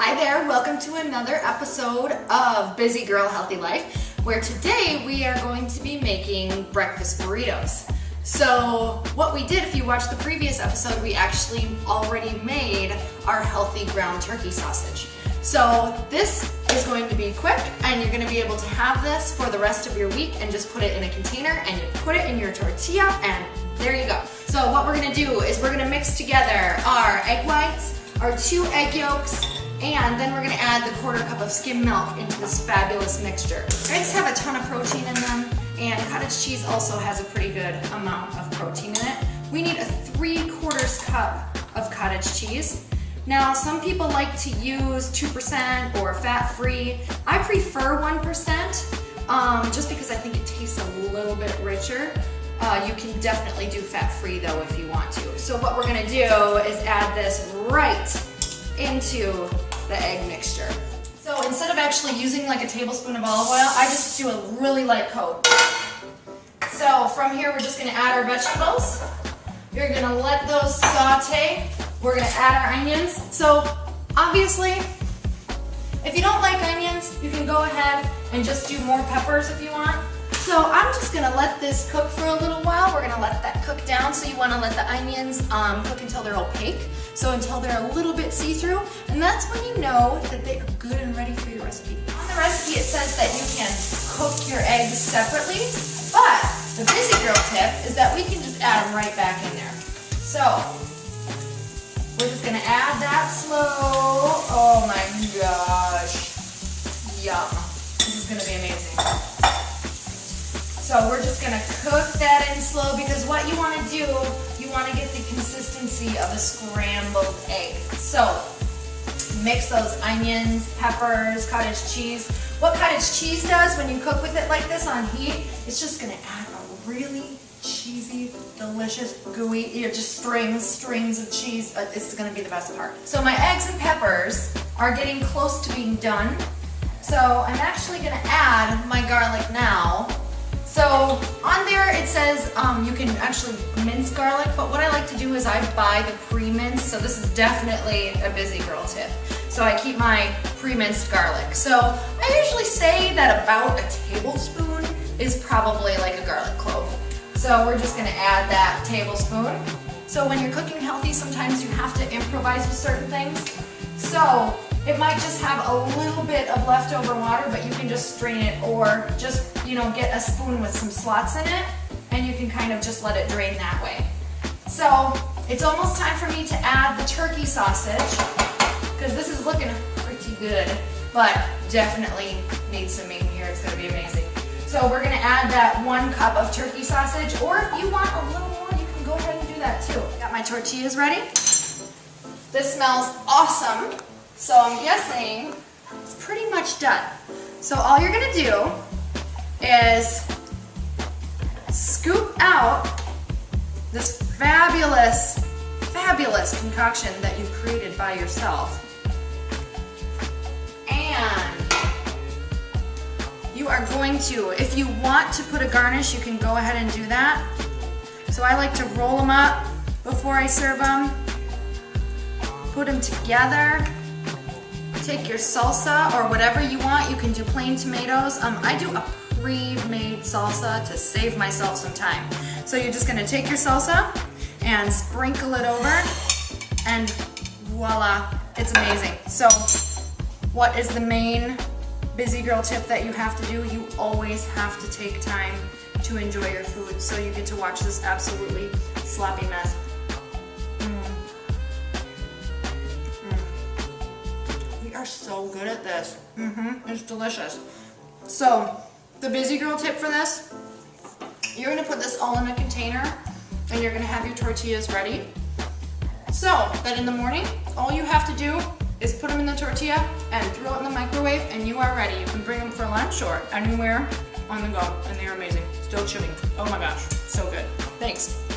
Hi there, welcome to another episode of Busy Girl Healthy Life, where today we are going to be making breakfast burritos. So what we did, if you watched the previous episode, we actually already made our healthy ground turkey sausage. So this is going to be quick, and you're going to be able to have this for the rest of your week and just put it in a container and you put it in your tortilla and there you go. So what we're going to do is we're going to mix together our egg whites, our 2 egg yolks, and then we're going to add the 1/4 cup of skim milk into this fabulous mixture. Eggs have a ton of protein in them, and cottage cheese also has a pretty good amount of protein in it. We need a 3/4 cup of cottage cheese. Now, some people like to use 2% or fat-free. I prefer 1%, just because I think it tastes a little bit richer. You can definitely do fat-free though if you want to. So what we're going to do is add this right into the egg mixture. So instead of actually using like a tablespoon of olive oil, I just do a really light coat. So from here we're just going to add our vegetables. You're going to let those saute. We're going to add our onions. So obviously, if you don't like onions, you can go ahead and just do more peppers if you want. So I'm just going to let this cook for a little while. We're going to let that cook down. So you want to let the onions cook until they're opaque. So until they're a little bit see-through. And that's when you know that they are good and ready for your recipe. On the recipe it says that you can cook your eggs separately. But the busy girl tip is that we can just add them right back in there. So we're just going to add that slow. Oh my gosh. Yum. This is going to be amazing. So we're just going to cook that in slow because what you want to do, you want to get the consistency of a scrambled egg. So mix those onions, peppers, cottage cheese. What cottage cheese does when you cook with it like this on heat, it's just going to add a really cheesy, delicious, gooey, just strings of cheese. It's going to be the best part. So my eggs and peppers are getting close to being done. So I'm actually going to add my garlic now. So on there it says you can actually mince garlic, but what I like to do is I buy the pre-minced, so this is definitely a busy girl tip. So I keep my pre-minced garlic. So I usually say that about a tablespoon is probably like a garlic clove. So we're just gonna add that tablespoon. So when you're cooking healthy, sometimes you have to improvise with certain things. So it might just have a little bit of leftover water, but you can just strain it or just, get a spoon with some slots in it and you can kind of just let it drain that way. So it's almost time for me to add the turkey sausage because this is looking pretty good, but definitely needs some meat in here. It's going to be amazing. So we're going to add that 1 cup of turkey sausage, or if you want a little more, you can go ahead and do that too. Got my tortillas ready. This smells awesome. So I'm guessing it's pretty much done. So all you're gonna do is scoop out this fabulous concoction that you've created by yourself. And you are going to, if you want to put a garnish, you can go ahead and do that. So I like to roll them up before I serve them, put them together. Take your salsa or whatever you want. You can do plain tomatoes. I do a pre-made salsa to save myself some time. So you're just going to take your salsa and sprinkle it over and voila, it's amazing. So what is the main busy girl tip that you have to do? You always have to take time to enjoy your food so you get to watch this absolutely sloppy mess. Are so good at this. It's delicious. So the busy girl tip for this, you're going to put this all in a container and you're going to have your tortillas ready. So that in the morning, all you have to do is put them in the tortilla and throw it in the microwave and you are ready. You can bring them for lunch or anywhere on the go and they're amazing. Still chewing. Oh my gosh, so good. Thanks.